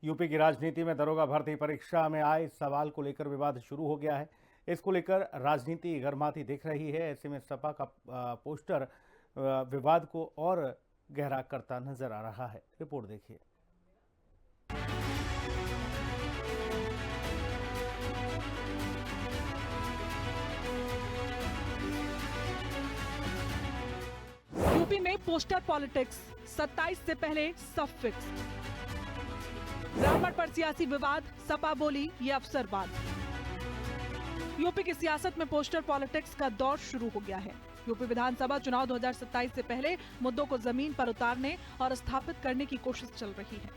UP की राजनीति में दरोगा भर्ती परीक्षा में आए सवाल को लेकर विवाद शुरू हो गया है। इसको लेकर राजनीति गर्माती दिख रही है। ऐसे में सपा का पोस्टर विवाद को और गहरा करता नजर आ रहा है। रिपोर्ट देखिए। यूपी में पोस्टर पॉलिटिक्स 27 से पहले सब फिक्स। ब्राह्मण पर सियासी विवाद, सपा बोली ये अवसरवाद। यूपी की सियासत में पोस्टर पॉलिटिक्स का दौर शुरू हो गया है। यूपी विधानसभा चुनाव 2027 से पहले मुद्दों को जमीन पर उतारने और स्थापित करने की कोशिश चल रही है।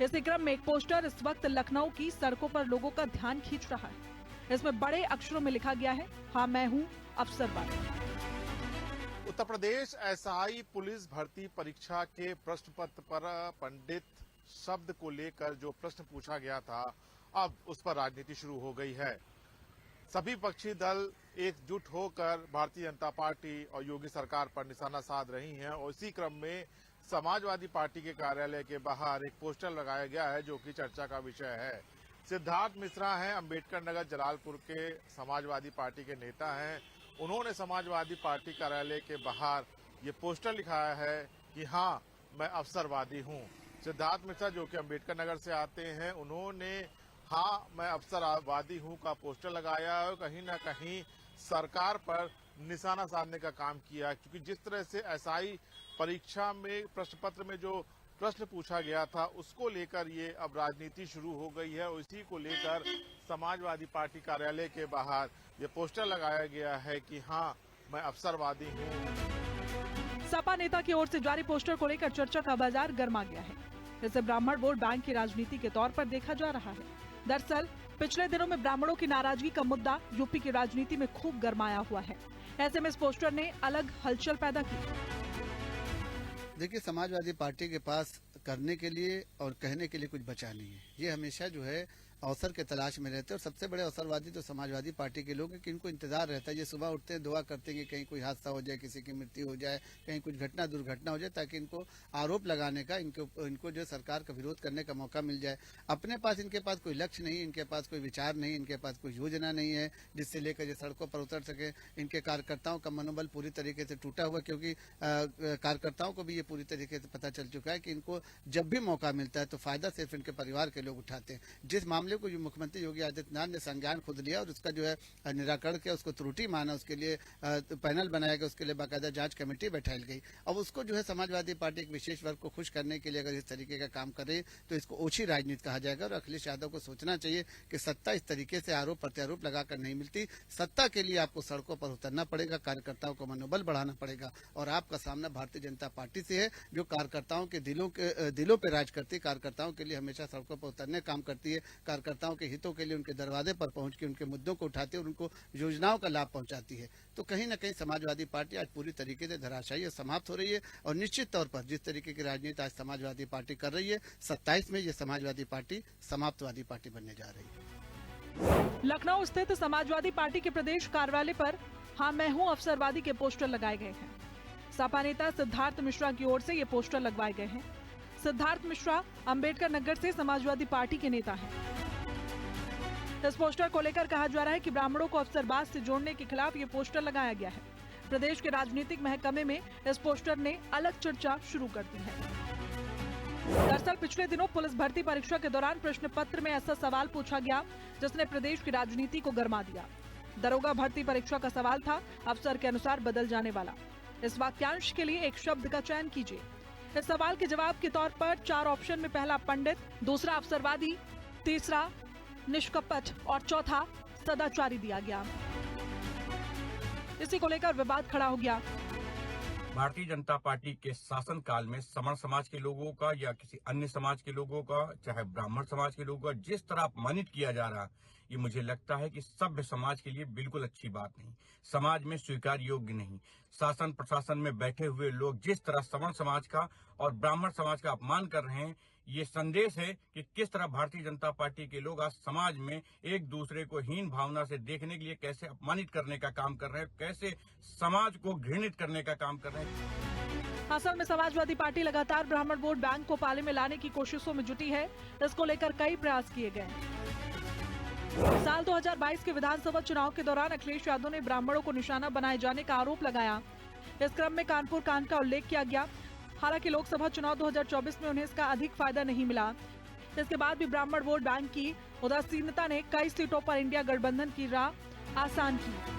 इसी क्रम में एक पोस्टर इस वक्त लखनऊ की सड़कों पर लोगों का ध्यान खींच रहा है। इसमें बड़े अक्षरों में लिखा गया है, हाँ मैं हूँ अवसरवादी। उत्तर प्रदेश एसआई पुलिस भर्ती परीक्षा के प्रश्न पत्र पर पंडित शब्द को लेकर जो प्रश्न पूछा गया था, अब उस पर राजनीति शुरू हो गई है। सभी पक्षी दल एकजुट होकर भारतीय जनता पार्टी और योगी सरकार पर निशाना साध रही हैं और इसी क्रम में समाजवादी पार्टी के कार्यालय के बाहर एक पोस्टर लगाया गया है जो कि चर्चा का विषय है। सिद्धार्थ मिश्रा हैं, अंबेडकर नगर जलालपुर के समाजवादी पार्टी के नेता हैं। उन्होंने समाजवादी पार्टी कार्यालय के बाहर ये पोस्टर लिखाया है कि हाँ मैं अवसरवादी हूँ। सिद्धार्थ मिश्रा जो कि अंबेडकर नगर से आते हैं, उन्होंने हाँ मैं अवसरवादी हूँ का पोस्टर लगाया है और कहीं ना कहीं सरकार पर निशाना साधने का काम किया, क्योंकि जिस तरह से एसआई परीक्षा में प्रश्न पत्र में जो प्रश्न पूछा गया था उसको लेकर ये अब राजनीति शुरू हो गई है और इसी को लेकर समाजवादी पार्टी कार्यालय के बाहर ये पोस्टर लगाया गया है कि हाँ मैं अवसरवादी हूँ। सपा नेता की ओर से जारी पोस्टर को लेकर चर्चा का बाजार गर्मा गया है। इसे ब्राह्मण वोट बैंक की राजनीति के तौर पर देखा जा रहा है। दरअसल पिछले दिनों में ब्राह्मणों की नाराजगी का मुद्दा यूपी की राजनीति में खूब गर्माया हुआ है। ऐसे में इस पोस्टर ने अलग हलचल पैदा की। देखिए, समाजवादी पार्टी के पास करने के लिए और कहने के लिए कुछ बचा नहीं है। ये हमेशा जो है अवसर के तलाश में रहते हैं और सबसे बड़े अवसरवादी तो समाजवादी पार्टी के लोग हैं कि इनको इंतजार रहता है। ये सुबह उठते हैं, दुआ करते हैं कि कहीं कोई हादसा हो जाए, किसी की मृत्यु हो जाए, कहीं कुछ घटना दुर्घटना हो जाए, ताकि इनको आरोप लगाने का, इनको जो सरकार का विरोध करने का मौका मिल जाए। अपने पास इनके पास कोई लक्ष्य नहीं, इनके पास कोई विचार नहीं, इनके पास कोई योजना नहीं है जिससे लेकर ये सड़कों पर उतर सके। इनके कार्यकर्ताओं का मनोबल पूरी तरीके से टूटा हुआ, क्योंकि कार्यकर्ताओं को भी ये पूरी तरीके से पता चल चुका है कि इनको जब भी मौका मिलता है तो फायदा सिर्फ इनके परिवार के लोग उठाते हैं। जिस मामले को जो मुख्यमंत्री योगी आदित्यनाथ ने संज्ञान खुद लिया और उसका जो है निराकरण किया, उसको त्रुटि माना, उसके लिए पैनल बनाया गया, उसके लिए बाकायदा जांच कमेटी बैठाई गई। अब उसको जो है समाजवादी पार्टी एक विशेष वर्ग को खुश करने के लिए अगर इस तरीके का काम करे तो इसको ओछी राजनीति कहा जाएगा। और अखिलेश यादव को सोचना चाहिए कि सत्ता इस तरीके से आरोप प्रत्यारोप लगाकर नहीं मिलती। सत्ता के लिए आपको सड़कों पर उतरना पड़ेगा, कार्यकर्ताओं को मनोबल बढ़ाना पड़ेगा और आपका सामना भारतीय जनता पार्टी से है जो कार्यकर्ताओं के दिलों पे राज करती है, कार्यकर्ताओं के लिए हमेशा सड़कों पर उतरने काम करती है, कार्यकर्ताओं के हितों के लिए उनके दरवाजे पर पहुंच के उनके मुद्दों को उठाती है और उनको योजनाओं का लाभ पहुंचाती है। तो कहीं ना कहीं समाजवादी पार्टी आज पूरी तरीके से धराशायी और समाप्त हो रही है और निश्चित तौर पर जिस तरीके की राजनीति आज समाजवादी पार्टी कर रही है, 27 में ये समाजवादी पार्टी समाप्तवादी पार्टी बनने जा रही है। लखनऊ स्थित समाजवादी पार्टी के प्रदेश कार्यालय पर हाँ मैं हूँ अवसरवादी के पोस्टर लगाए गए हैं। सपा नेता सिद्धार्थ मिश्रा की ओर से ये पोस्टर लगवाए गए हैं। सिद्धार्थ मिश्रा अंबेडकर नगर से समाजवादी पार्टी के नेता हैं। इस पोस्टर को लेकर कहा जा रहा है कि ब्राह्मणों को अवसरवाद से जोड़ने के खिलाफ ये पोस्टर लगाया गया है। प्रदेश के राजनीतिक महकमे में इस पोस्टर ने अलग चर्चा शुरू कर दी है। दरअसल पिछले दिनों पुलिस भर्ती परीक्षा के दौरान प्रश्न पत्र में ऐसा सवाल पूछा गया जिसने प्रदेश की राजनीति को गरमा दिया। दरोगा भर्ती परीक्षा का सवाल था, अवसर के अनुसार बदल जाने वाला। इस वाक्यांश के लिए एक शब्द का चयन कीजिए। इस सवाल के जवाब के तौर पर 4 ऑप्शन में पहला पंडित, दूसरा अवसरवादी, तीसरा निष्कपट और चौथा सदाचारी दिया गया। इसी को लेकर विवाद खड़ा हो गया। भारतीय जनता पार्टी के शासन काल में समण समाज के लोगों का या किसी अन्य समाज के लोगों का, चाहे ब्राह्मण समाज के लोगों का जिस तरह अपमानित किया जा रहा, ये मुझे लगता है कि सभ्य समाज के लिए बिल्कुल अच्छी बात नहीं, समाज में स्वीकार योग्य नहीं। शासन प्रशासन में बैठे हुए लोग जिस तरह समण समाज का और ब्राह्मण समाज का अपमान कर रहे हैं, ये संदेश है कि किस तरह भारतीय जनता पार्टी के लोग आज समाज में एक दूसरे को हीन भावना से देखने के लिए कैसे अपमानित करने का काम कर रहे हैं, कैसे समाज को घृणित करने का काम कर रहे हैं। असल में समाजवादी पार्टी लगातार ब्राह्मण वोट बैंक को पाले में लाने की कोशिशों में जुटी है। इसको लेकर कई प्रयास किए गए। साल 2022 के विधानसभा चुनाव के दौरान अखिलेश यादव ने ब्राह्मणों को निशाना बनाए जाने का आरोप लगाया। इस क्रम में कानपुर कांड का उल्लेख किया गया। हालांकि लोकसभा चुनाव 2024 में उन्हें इसका अधिक फायदा नहीं मिला। इसके बाद भी ब्राह्मण वोट बैंक की उदासीनता ने कई सीटों पर इंडिया गठबंधन की राह आसान की।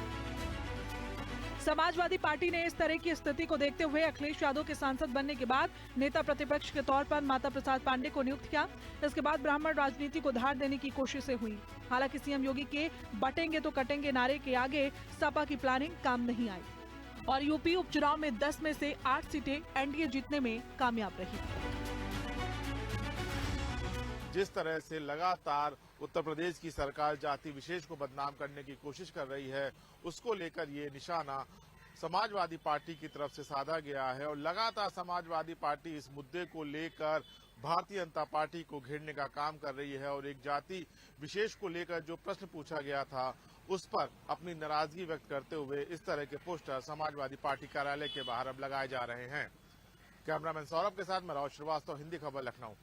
समाजवादी पार्टी ने इस तरह की स्थिति को देखते हुए अखिलेश यादव के सांसद बनने के बाद नेता प्रतिपक्ष के तौर पर माता प्रसाद पांडे को नियुक्त किया। इसके बाद ब्राह्मण राजनीति को धार देने की कोशिशें हुई। हालांकि सीएम योगी के बटेंगे तो कटेंगे नारे के आगे सपा की प्लानिंग काम नहीं आई और यूपी उपचुनाव में 10 में से 8 सीटें एनडीए जीतने में कामयाब रही। जिस तरह से लगातार उत्तर प्रदेश की सरकार जाति विशेष को बदनाम करने की कोशिश कर रही है, उसको लेकर ये निशाना समाजवादी पार्टी की तरफ से साधा गया है और लगातार समाजवादी पार्टी इस मुद्दे को लेकर भारतीय जनता पार्टी को घेरने का काम कर रही है और एक जाति विशेष को लेकर जो प्रश्न पूछा गया था उस पर अपनी नाराजगी व्यक्त करते हुए इस तरह के पोस्टर समाजवादी पार्टी कार्यालय के बाहर अब लगाए जा रहे हैं। कैमरामैन सौरभ के साथ मैं राहुल श्रीवास्तव, हिंदी खबर, लखनऊ।